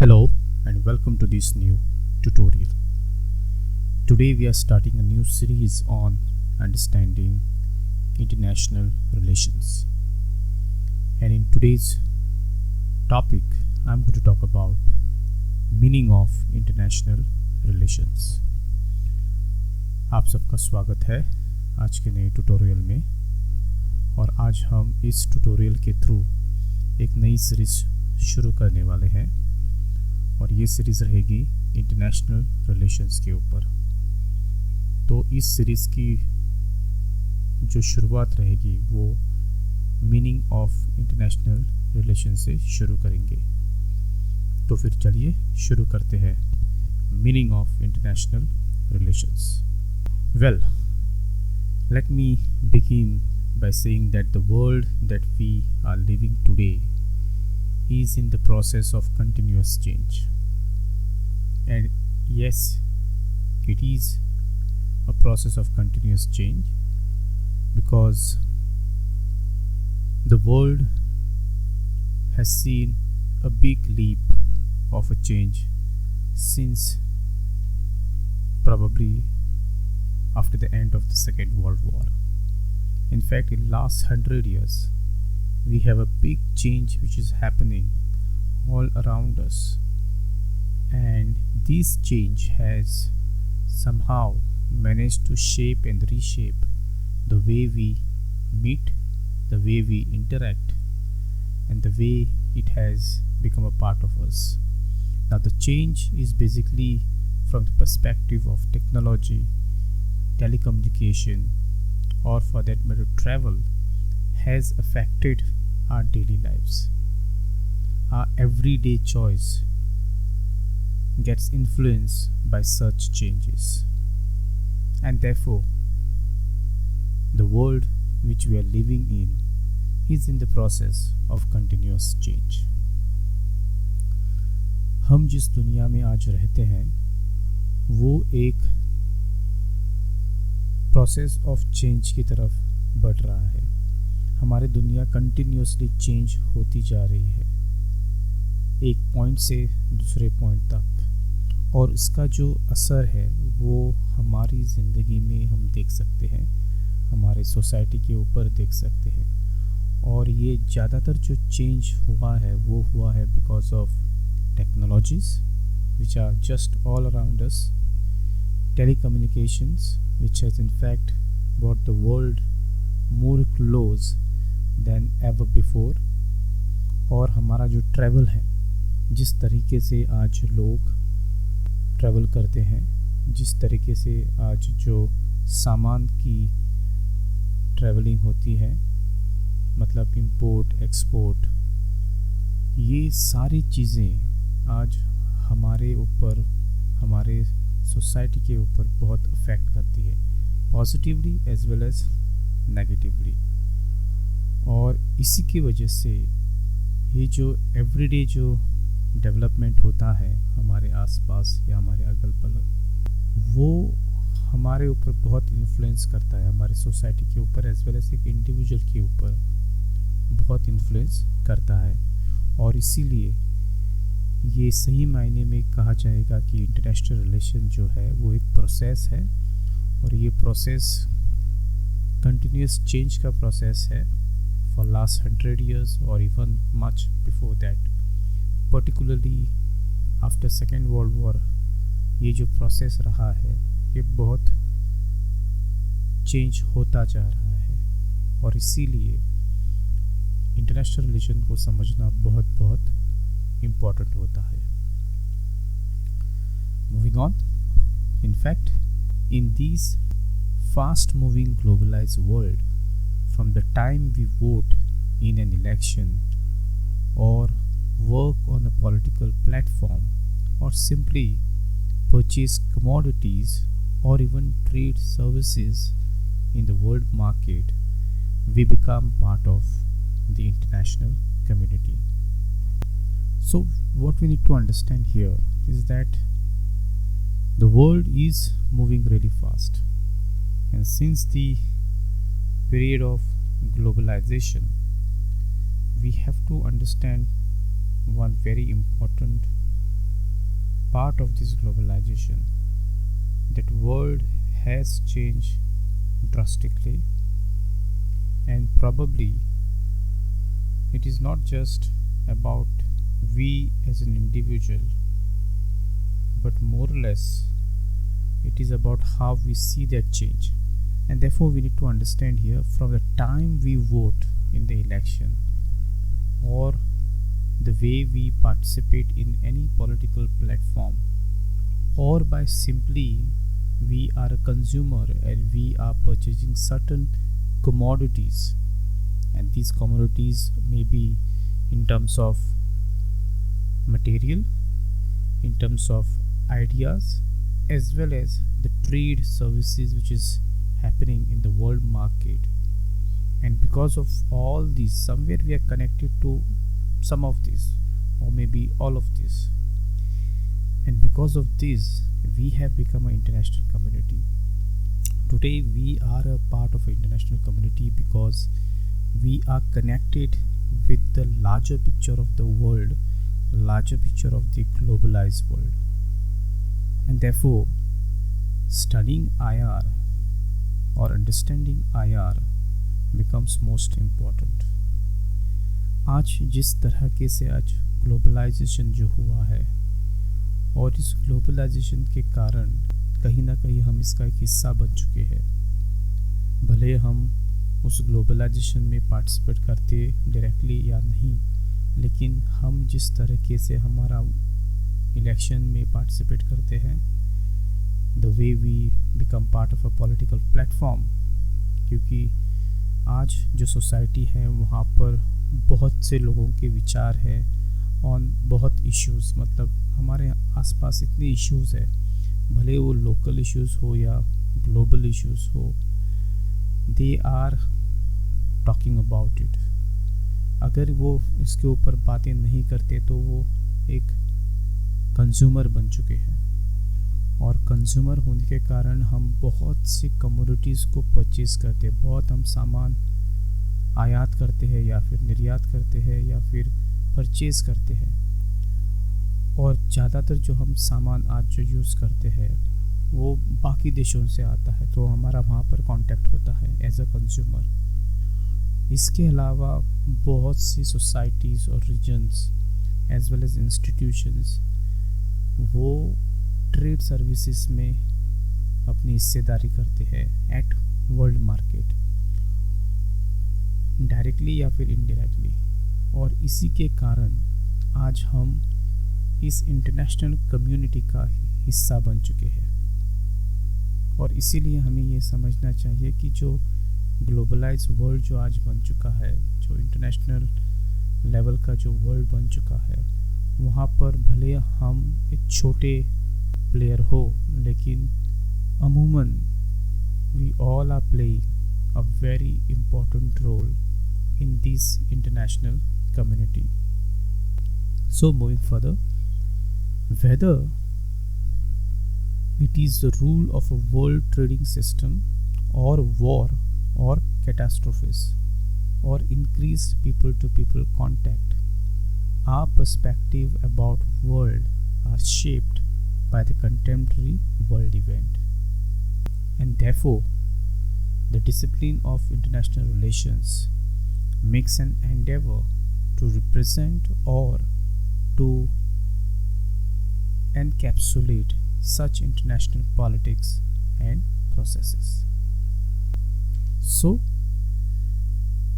Hello and welcome to this new tutorial. Today we are starting a new series on understanding international relations. And in today's topic, I'm going to talk about meaning of international relations. आप सबका स्वागत है आज के नए tutorial में और आज हम इस ट्यूटोरियल के थ्रू एक नई सीरीज शुरू करने वाले हैं और ये सीरीज़ रहेगी इंटरनेशनल रिलेशंस के ऊपर। तो इस सीरीज़ की जो शुरुआत रहेगी वो मीनिंग ऑफ इंटरनेशनल रिलेशन से शुरू करेंगे। तो फिर चलिए शुरू करते हैं meaning of international relations. Well, let me begin by saying that the world that we are living today is in the process of continuous change. And yes, it is a process of continuous change because the world has seen a big leap of a change since probably after the end of the Second World War. In fact, in last 100 years, we have a big change which is happening all around us, and this change has somehow managed to shape and reshape the way we meet, the way we interact, and the way it has become a part of us. Now the change is basically from the perspective of technology, telecommunication, or for that matter travel, has affected our daily lives. Our everyday choice gets influenced by such changes, and therefore the world which we are living in is in the process of continuous change. हम जिस दुनिया में आज रहते हैं वो एक process of change की तरफ बढ़ रहा है। हमारी दुनिया कंटिन्यूसली चेंज होती जा रही है एक पॉइंट से दूसरे पॉइंट तक, और इसका जो असर है वो हमारी ज़िंदगी में हम देख सकते हैं, हमारे सोसाइटी के ऊपर देख सकते हैं। और ये ज़्यादातर जो चेंज हुआ है वो हुआ है because of technologies which are just all around us, telecommunications which has in fact brought the world more close than ever before, और हमारा जो ट्रैवल है, जिस तरीके से आज लोग ट्रैवल करते हैं, जिस तरीके से आज जो सामान की ट्रैवलिंग होती है, मतलब इंपोर्ट एक्सपोर्ट, ये सारी चीज़ें आज हमारे ऊपर, हमारे सोसाइटी के ऊपर बहुत अफेक्ट करती है, positively as well as negatively. और इसी की वजह से ये जो एवरीडे जो डेवलपमेंट होता है हमारे आसपास या हमारे अगल बगल, वो हमारे ऊपर बहुत इन्फ्लुएंस करता है, हमारे सोसाइटी के ऊपर एज वेल एज एक इंडिविजुअल के ऊपर बहुत इन्फ्लुएंस करता है। और इसीलिए ये सही मायने में कहा जाएगा कि इंटरनेशनल रिलेशन जो है वो एक प्रोसेस है, और ये प्रोसेस कंटिन्यूस चेंज का प्रोसेस है फॉर लास्ट 100 years और even much before that. Particularly after second world war ये जो प्रोसेस रहा है ये बहुत चेंज होता जा रहा है, और इसीलिए इंटरनेशनल रिलेशन को समझना बहुत बहुत important होता है। Moving on, in fact, in this fast moving globalized world, from the time we vote in an election or work on a political platform or simply purchase commodities or even trade services in the world market, we become part of the international community. So what we need to understand here is that the world is moving really fast, and since the period of globalization, we have to understand one very important part of this globalization. That world has changed drastically, and probably it is not just about we as an individual, but more or less it is about how we see that change. And therefore we need to understand here, from the time we vote in the election, or the way we participate in any political platform, or by simply we are a consumer and we are purchasing certain commodities, and these commodities may be in terms of material, in terms of ideas, as well as the trade services which is happening in the world market. And because of all these, somewhere we are connected to some of this, or maybe all of this, and because of this we have become an international community. Today we are a part of an international community because we are connected with the larger picture of the world, larger picture of the globalized world. And therefore studying IR or understanding IR becomes most important. आज जिस तरह के से आज globalisation जो हुआ है, और इस ग्लोबलाइजेशन के कारण कहीं ना कहीं हम इसका एक हिस्सा बन चुके हैं। भले हम उस ग्लोबलाइजेशन में पार्टिसिपेट करते डायरेक्टली या नहीं, लेकिन हम जिस तरीके से हमारा इलेक्शन में पार्टिसिपेट करते हैं, the way we become part of a political platform, क्योंकि आज जो सोसाइटी है वहाँ पर बहुत से लोगों के विचार है ऑन बहुत इश्यूज़, मतलब हमारे आसपास इतने इश्यूज़ है, भले वो लोकल इश्यूज़ हो या ग्लोबल इश्यूज़ हो, they are talking about it. अगर वो इसके ऊपर बातें नहीं करते तो वो एक कंज्यूमर बन चुके हैं, और कंज्यूमर होने के कारण हम बहुत सी कमोडिटीज़ को परचेज़ करते हैं, बहुत हम सामान आयात करते हैं या फिर निर्यात करते हैं या फिर परचेज़ करते हैं, और ज़्यादातर जो हम सामान आज जो यूज़ करते हैं वो बाकी देशों से आता है, तो हमारा वहाँ पर कांटेक्ट होता है एज अ कंज्यूमर। इसके अलावा बहुत सी सोसाइटीज़ और regions as well as institutions वो ट्रेड सर्विसेज में अपनी हिस्सेदारी करते हैं एट वर्ल्ड मार्केट, डायरेक्टली या फिर इनडायरेक्टली, और इसी के कारण आज हम इस इंटरनेशनल कम्युनिटी का हिस्सा बन चुके हैं। और इसीलिए हमें ये समझना चाहिए कि जो ग्लोबलाइज वर्ल्ड जो आज बन चुका है, जो इंटरनेशनल लेवल का जो वर्ल्ड बन चुका है, वहाँ पर भले हम एक छोटे प्लेयर हो, लेकिन अमूमन we all are playing a very important role in this international community. So moving further, whether it is the rule of a world trading system or war or catastrophes or increased people to people contact, our perspective about world are shaped by the contemporary world event, and therefore the discipline of international relations makes an endeavor to represent or to encapsulate such international politics and processes. So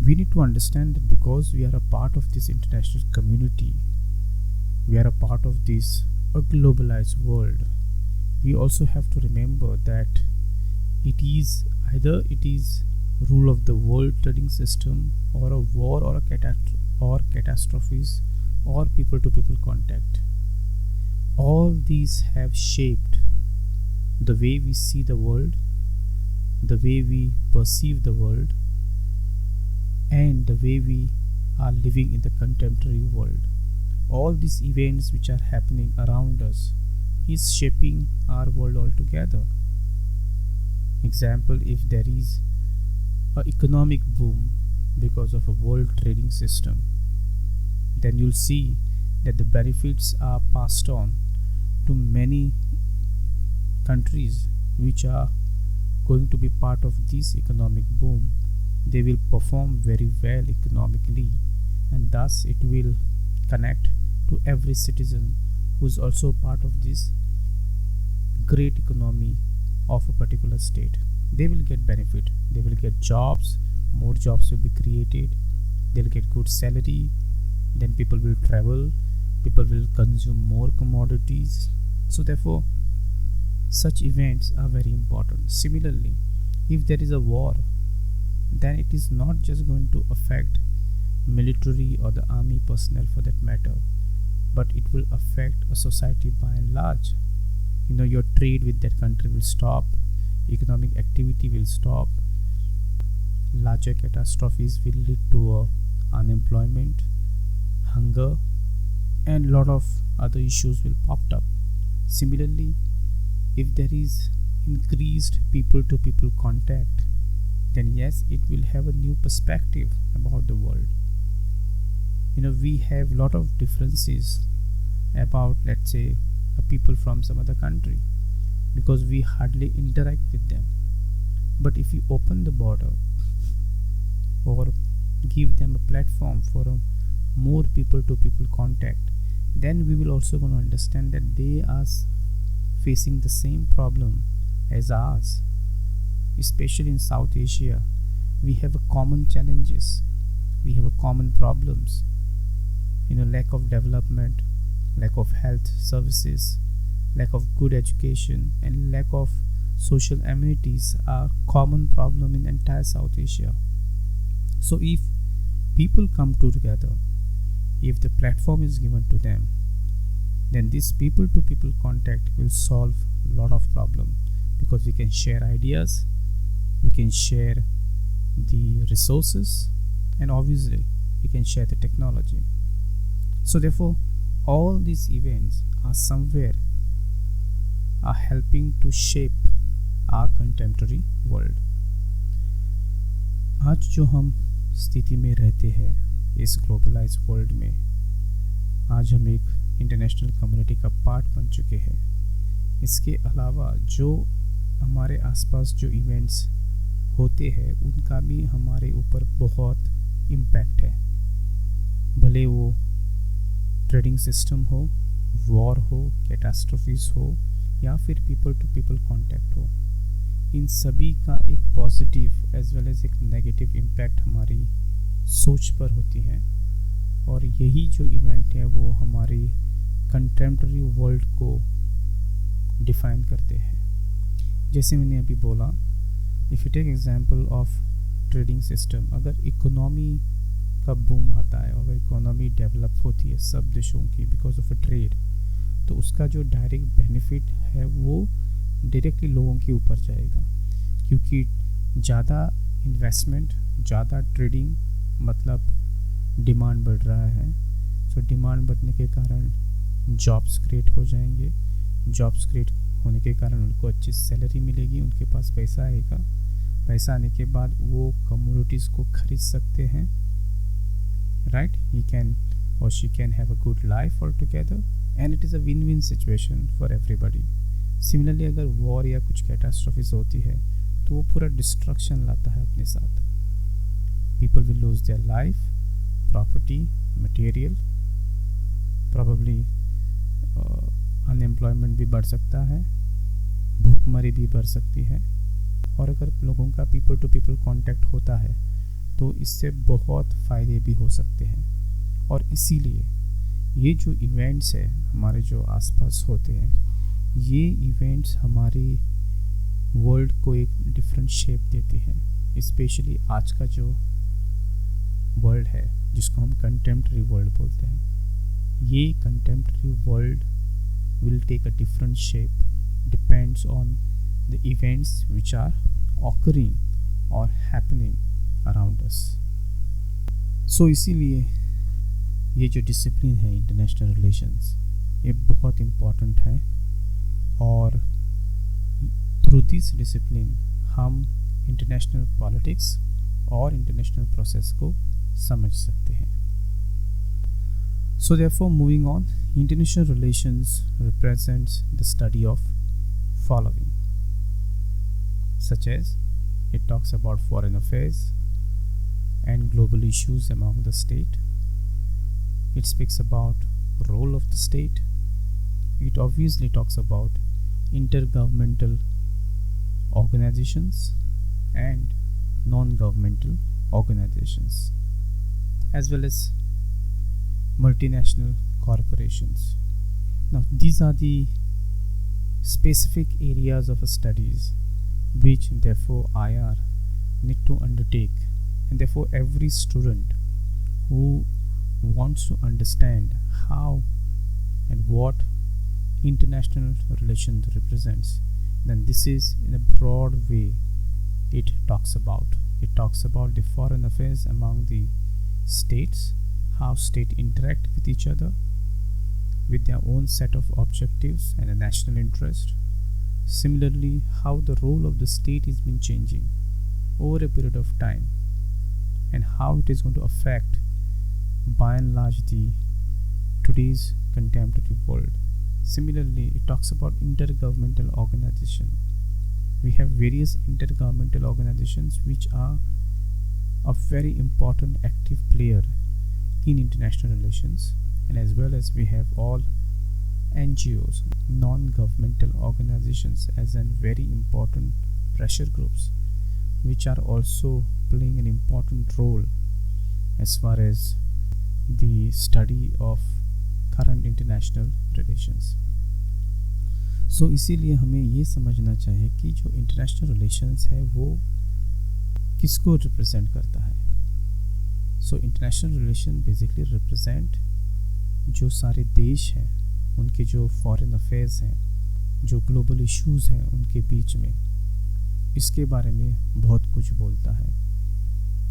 we need to understand that because we are a part of this international community, we are a part of this a globalized world, we also have to remember that it is either it is rule of the world trading system or a war or a catastrophes or people to people contact. All these have shaped the way we see the world, the way we perceive the world, and the way we are living in the contemporary world. All these events which are happening around us is shaping our world altogether. Example, if there is an economic boom because of a world trading system, then you'll see that the benefits are passed on to many countries which are going to be part of this economic boom, they will perform very well economically, and thus it will connect to every citizen who is also part of this great economy of a particular state. They will get benefit, they will get jobs, more jobs will be created, they'll get good salary, then people will travel, people will consume more commodities. So therefore such events are very important. Similarly, if there is a war, then it is not just going to affect military or the army personnel for that matter, but it will affect a society by and large. Your trade with that country will stop, economic activity will stop, larger catastrophes will lead to unemployment, hunger, and lot of other issues will pop up. Similarly, if there is increased people to people contact, then yes, it will have a new perspective about the world. We have lot of differences about, let's say, people from some other country, because we hardly interact with them. But if you open the border or give them a platform for a more people to people contact, then we will also going to understand that they are facing the same problem as ours. Especially in South Asia, we have a common challenges, we have a common problems. Lack of development, lack of health services, lack of good education, and lack of social amenities are common problem in entire South Asia. So if people come together, if the platform is given to them, then this people to people contact will solve a lot of problem, because we can share ideas, we can share the resources, and obviously we can share the technology. So therefore all these events are somewhere are helping to shape our contemporary world. आज जो हम स्थिति में रहते हैं इस globalise world में, आज हम एक इंटरनेशनल कम्युनिटी का पार्ट बन चुके हैं। इसके अलावा जो हमारे आसपास जो इवेंट्स होते हैं उनका भी हमारे ऊपर बहुत इम्पैक्ट है, भले वो ट्रेडिंग सिस्टम हो, वॉर हो, कैटास्ट्रोफीज हो, या फिर पीपल टू पीपल कांटेक्ट हो। इन सभी का एक पॉजिटिव एज वेल एज एक नेगेटिव इम्पैक्ट हमारी सोच पर होती हैं, और यही जो इवेंट है वो हमारी कंटेम्प्रेरी वर्ल्ड को डिफाइन करते हैं। जैसे मैंने अभी बोला, if you take example of trading system, अगर इकोनॉमी का बूम आता है, अगर इकोनॉमी डेवलप होती है सब देशों की बिकॉज ऑफ अ ट्रेड, तो उसका जो डायरेक्ट बेनिफिट है वो डायरेक्टली लोगों के ऊपर जाएगा, क्योंकि ज़्यादा इन्वेस्टमेंट, ज़्यादा ट्रेडिंग मतलब डिमांड बढ़ रहा है। सो डिमांड बढ़ने के कारण जॉब्स क्रिएट हो जाएंगे, जॉब्स क्रिएट होने के कारण उनको अच्छी सैलरी मिलेगी, उनके पास पैसा आएगा, पैसा आने के बाद वो कम्युनिटीज़ को खरीद सकते हैं, राइट। ही कैन और she can have a good life all together, and it is a win win situation for everybody. Similarly अगर वॉर या कुछ कैटास्ट्रोफीज होती है तो वो पूरा डिस्ट्रक्शन लाता है अपने साथ। People will lose their life, property, material, probably unemployment भी बढ़ सकता है, भूखमरी भी बढ़ सकती है। और अगर लोगों का पीपल टू पीपल कांटेक्ट होता है तो इससे बहुत फ़ायदे भी हो सकते हैं। और इसीलिए ये जो इवेंट्स है हमारे जो आसपास होते हैं, ये इवेंट्स हमारी वर्ल्ड को एक डिफरेंट शेप देती हैं। स्पेशली आज का जो वर्ल्ड है जिसको हम कंटेम्प्रेरी वर्ल्ड बोलते हैं, ये contemporary world will take a different shape depends on the events which are occurring or happening around us. So इसीलिए ये जो डिसिप्लिन है इंटरनेशनल रिलेशंस, ये बहुत इम्पॉर्टेंट है, और थ्रू दिस डिसिप्लिन हम इंटरनेशनल पॉलिटिक्स और इंटरनेशनल प्रोसेस को समझ सकते हैं। So therefore, moving on, international relations represents the study of following, such as it talks about foreign affairs and global issues among the state. It speaks about role of the state. It obviously talks about intergovernmental organizations and non-governmental organizations, as well as multinational corporations. Now, these are the specific areas of studies which therefore IR need to undertake, and therefore every student who wants to understand how and what international relations represents, then this is in a broad way it talks about. It talks about the foreign affairs among the states, how states interact with each other with their own set of objectives and a national interest. Similarly, how the role of the state has been changing over a period of time and how it is going to affect by and large the today's contemporary world. Similarly, it talks about intergovernmental organization. We have various intergovernmental organizations which are a very important active player in international relations, and as well as we have all NGOs, non-governmental organizations, as an very important pressure groups which are also playing an important role as far as the study of current international relations. सो इसीलिए हमें ये समझना चाहिए कि जो international relations है वो किसको रिप्रेजेंट करता है. So international relation basically represent जो सारे देश हैं उनके जो फॉरेन अफेयर्स हैं, जो ग्लोबल इश्यूज़ हैं उनके बीच में, इसके बारे में बहुत कुछ बोलता है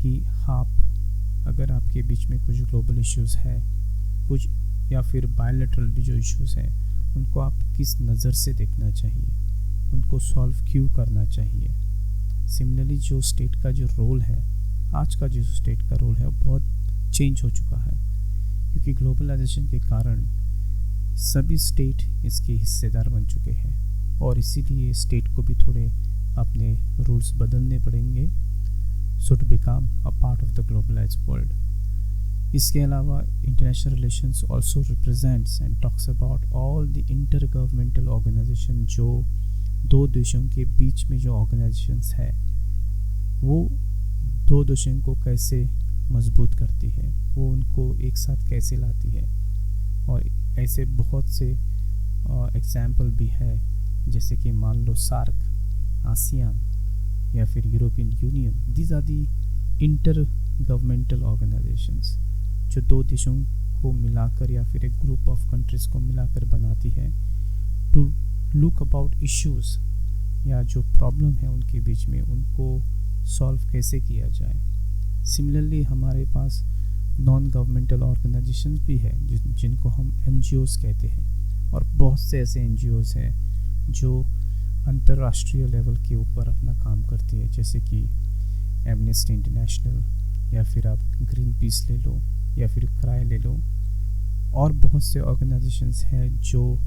कि आप अगर आपके बीच में कुछ ग्लोबल इश्यूज़ है, कुछ या फिर बायलैटरल भी जो इश्यूज़ हैं उनको आप किस नज़र से देखना चाहिए, उनको सॉल्व क्यों करना चाहिए. सिमिलरली जो स्टेट का जो रोल है, आज का जो स्टेट का रोल है वो बहुत चेंज हो चुका है, क्योंकि ग्लोबलाइजेशन के कारण सभी स्टेट इसके हिस्सेदार बन चुके हैं और इसीलिए स्टेट को भी थोड़े अपने रूल्स बदलने पड़ेंगे so to become a part of the globalized world. इसके अलावा international relations also represents and talks about all the intergovernmental organization. जो दो देशों के बीच में जो ऑर्गेनाइजेशंस है वो दो देशों को कैसे मजबूत करती है, वो उनको एक साथ कैसे लाती है. और ऐसे बहुत से एग्जाम्पल भी है, जैसे कि मान लो सार्क, आसियान या फिर European Union. These are the intergovernmental organisations जो दो देशों को मिलाकर या फिर एक ग्रुप ऑफ कंट्रीज़ को मिलाकर बनाती है टू लुक अबाउट इश्यूज़, या जो प्रॉब्लम है उनके बीच में उनको सॉल्व कैसे किया जाए. सिमिलरली हमारे पास नॉन गवर्नमेंटल ऑर्गेनाइजेशंस भी है जिनको हम NGOs कहते हैं, और बहुत से ऐसे NGOs हैं जो अंतर्राष्ट्रीय लेवल के ऊपर अपना काम करती है, जैसे कि एमनेस्टी इंटरनेशनल, या फिर आप ग्रीन पीस ले लो, या फिर क्राई ले लो, और बहुत से ऑर्गेनाइजेशंस हैं जो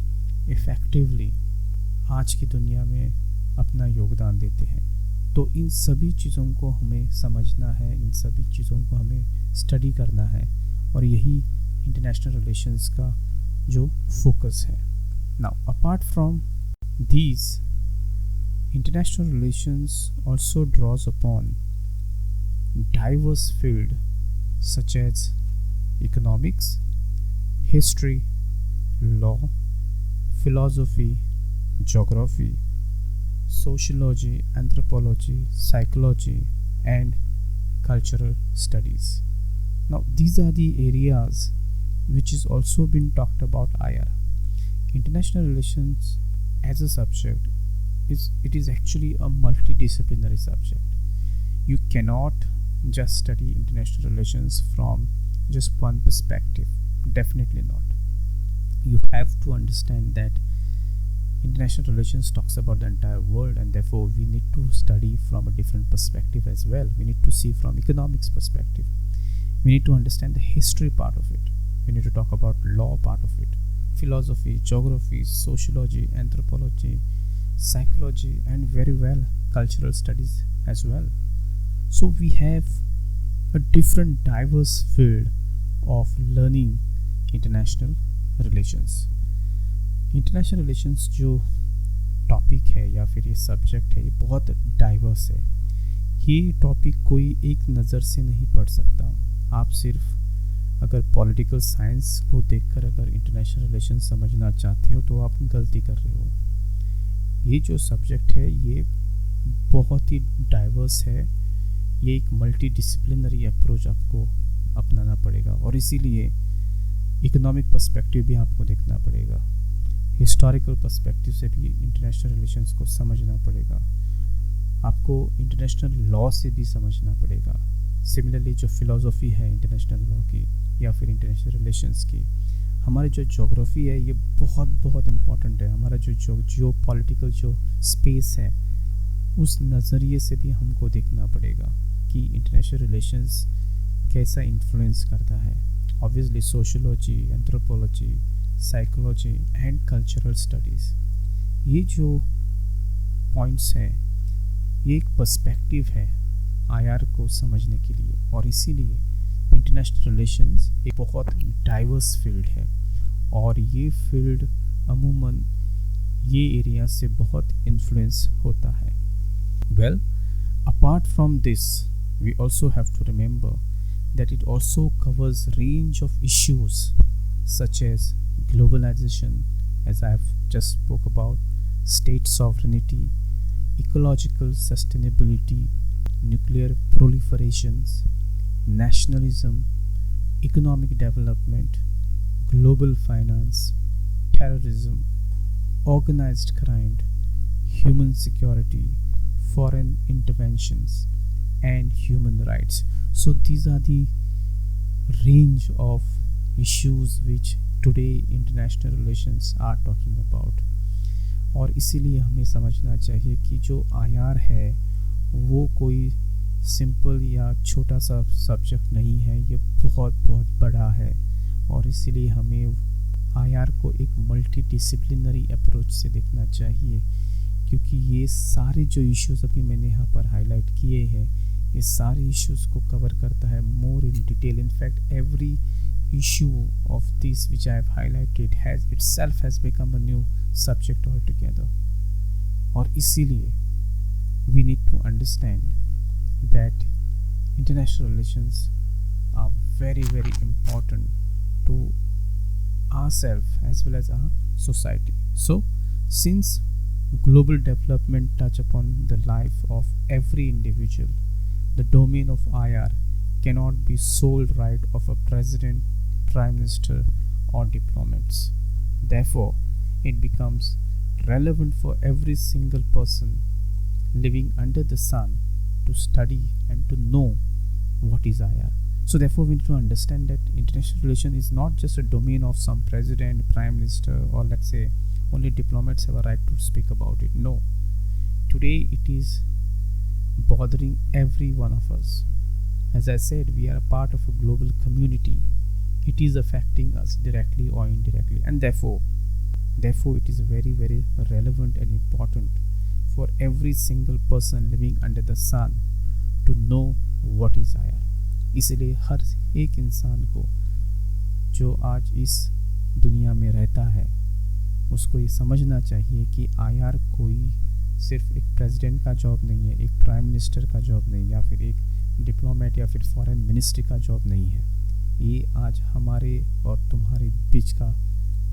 इफ़ेक्टिवली आज की दुनिया में अपना योगदान देते हैं. तो इन सभी चीज़ों को हमें समझना है, इन सभी चीज़ों को हमें स्टडी करना है, और यही इंटरनेशनल रिलेशंस का जो फोकस है. Now apart from these, international relations also draws upon diverse fields such as economics, history, law, philosophy, geography, sociology, anthropology, psychology, and cultural studies. Now these are the areas which is also been talked about IR. International relations as a subject it is actually a multidisciplinary subject. You cannot just study international relations from just one perspective. Definitely not. You have to understand that international relations talks about the entire world, and therefore we need to study from a different perspective as well. We need to see from economics perspective. We need to understand the history part of it. we need to talk about law part of it, philosophy, geography, sociology, anthropology, psychology, and very well cultural studies as well. So we have a different diverse field of learning international relations. International relations जो topic है या फिर ये subject है, ये बहुत diverse है. ये टॉपिक कोई एक नज़र से नहीं पढ़ सकता. आप सिर्फ अगर पॉलिटिकल साइंस को देखकर अगर इंटरनेशनल रिलेशन समझना चाहते हो तो आप गलती कर रहे हो. ये जो सब्जेक्ट है ये बहुत ही डाइवर्स है. ये एक मल्टी डिसिप्लिनरी अप्रोच आपको अपनाना पड़ेगा और इसीलिए इकोनॉमिक पर्सपेक्टिव भी आपको देखना पड़ेगा. हिस्टोरिकल पर्सपेक्टिव से भी इंटरनेशनल रिलेशंस को समझना पड़ेगा. आपको इंटरनेशनल लॉ से भी समझना पड़ेगा. सिमिलरली जो फिलॉसफी है इंटरनेशनल लॉ की या फिर इंटरनेशनल रिलेशंस की, हमारी जो ज्योग्राफी है ये बहुत बहुत इम्पॉर्टेंट है. हमारा जो पॉलिटिकल जो स्पेस है उस नज़रिए से भी हमको देखना पड़ेगा कि इंटरनेशनल रिलेशंस कैसा इन्फ्लुएंस करता है. Obviously sociology, anthropology, psychology and cultural studies, ये जो पॉइंट्स हैं ये एक पर्सपेक्टिव है आईआर को समझने के लिए. और इसीलिए इंटरनेशनल रिलेशंस एक बहुत डाइवर्स फील्ड है और ये फील्ड अमूमन ये एरिया से बहुत इन्फ्लुएंस होता है. Well, apart from this we also have to remember that it also covers range of issues such as globalization, as I have just spoke about, state sovereignty, ecological sustainability, nuclear proliferations, nationalism, economic development, global finance, terrorism, organized crime, human security, foreign interventions, and human rights. So these are the range of issues which today international relations are talking about. और इसीलिए हमें समझना चाहिए कि जो IR है वो कोई सिंपल या छोटा सा सब्जेक्ट नहीं है, ये बहुत बहुत बड़ा है. और इसीलिए हमें आईआर को एक मल्टी डिसिप्लिनरी अप्रोच से देखना चाहिए, क्योंकि ये सारे जो इश्यूज अभी मैंने यहाँ पर हाईलाइट किए हैं ये सारे इश्यूज को कवर करता है more in detail. In fact every issue of this which I have highlighted has itself has become a new subject altogether. और इसीलिए we need to understand that international relations are very very important to ourselves as well as our society. So since global development touch upon the life of every individual, the domain of IR cannot be sole right of a president, prime minister or diplomats. Therefore, it becomes relevant for every single person living under the sun to study and to know what is IR. So therefore, we need to understand that international relation is not just a domain of some president, prime minister, or let's say only diplomats have a right to speak about it. No. Today it is bothering every one of us. As I said, we are a part of a global community. It is affecting us directly or indirectly, and therefore it is very very relevant and important for every single person living under the sun to know what is IR. इसलिए हर एक इंसान को जो आज इस दुनिया में रहता है उसको ये समझना चाहिए कि IR कोई सिर्फ एक प्रेसिडेंट का जॉब नहीं है, एक प्राइम मिनिस्टर का जॉब नहीं, या फिर एक डिप्लोमेट या फिर फॉरेन मिनिस्ट्री का जॉब नहीं है. ये आज हमारे और तुम्हारे बीच का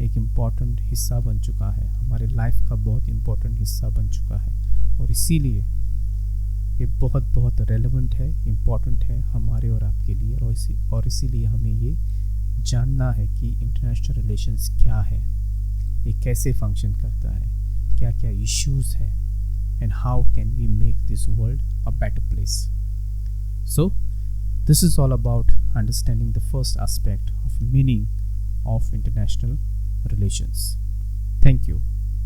एक इम्पॉर्टेंट हिस्सा बन चुका है, हमारे लाइफ का बहुत इम्पॉर्टेंट हिस्सा बन चुका है. और इसीलिए ये बहुत बहुत रेलेवेंट है, इम्पॉर्टेंट है हमारे और आपके लिए. और इसीलिए हमें ये जानना है कि इंटरनेशनल रिलेशंस क्या है, ये कैसे फंक्शन करता है, क्या क्या इश्यूज़ है, and how can we make this world a better place. So this is all about understanding the first aspect of meaning of international relations. Thank you.